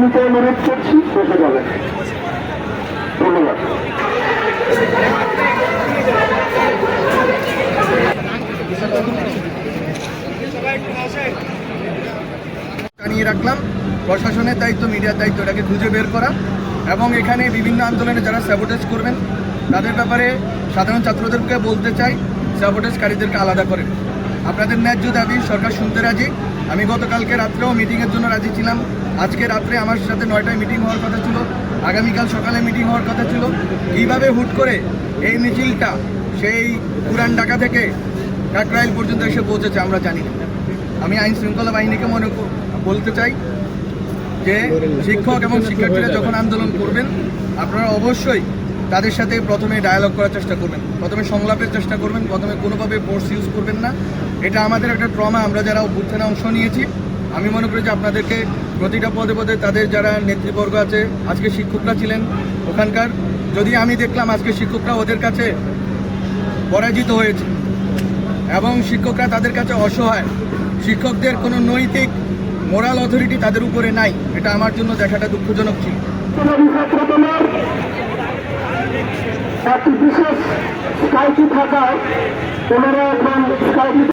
নিতে অনুরোধ করছি, বসে যাবেন। ধন্যবাদ। জানিয়ে রাখলাম, প্রশাসনের দায়িত্ব, মিডিয়ার দায়িত্ব এটাকে খুঁজে বের করা এবং এখানে বিভিন্ন আন্দোলনে যারা স্যাবোটেজ করবেন তাদের ব্যাপারে সাধারণ ছাত্রদেরকে বলতে চাই, স্যাবোটেজকারীদেরকে আলাদা করেন। আপনাদের ন্যায্য দাবি সরকার শুনতে রাজি। আমি গতকালকে রাত্রেও মিটিংয়ের জন্য রাজি ছিলাম। আজকে রাত্রে আমার সাথে 9টায় মিটিং হওয়ার কথা ছিল, আগামীকাল সকালে মিটিং হওয়ার কথা ছিল। কীভাবে হুট করে এই মিছিলটা সেই পুরান ঢাকা থেকে কাকরাইল পর্যন্ত এসে পৌঁছেছে আমরা জানি না। আমি আইন শৃঙ্খলা বাহিনীকে বলতে চাই যে শিক্ষক এবং শিক্ষার্থীরা যখন আন্দোলন করবেন আপনারা অবশ্যই তাদের সাথে প্রথমে ডায়ালগ করার চেষ্টা করবেন, প্রথমে সংলাপের চেষ্টা করবেন, প্রথমে কোনোভাবে ফোর্স ইউজ করবেন না। এটা আমাদের একটা ট্রমা, আমরা যারা অভ্যুত্থানে অংশ নিয়েছি। আমি মনে করি যে আপনাদেরকে প্রতিটা পদে পদে তাদের যারা নেতৃবর্গ আছে, আজকে শিক্ষকরা ছিলেন ওখানকার, যদি আমি দেখলাম আজকে শিক্ষকরা ওদের কাছে পরাজিত হয়েছে এবং শিক্ষকরা তাদের কাছে অসহায়, শিক্ষকদের কোনো নৈতিক মোরাল অথরিটি তাদের উপরে নাই, এটা আমার জন্য দেখাটা দুঃখজনক ছিল। একটি বিশেষ স্কাইটি থাকায় ওনারা এখন স্কাইটি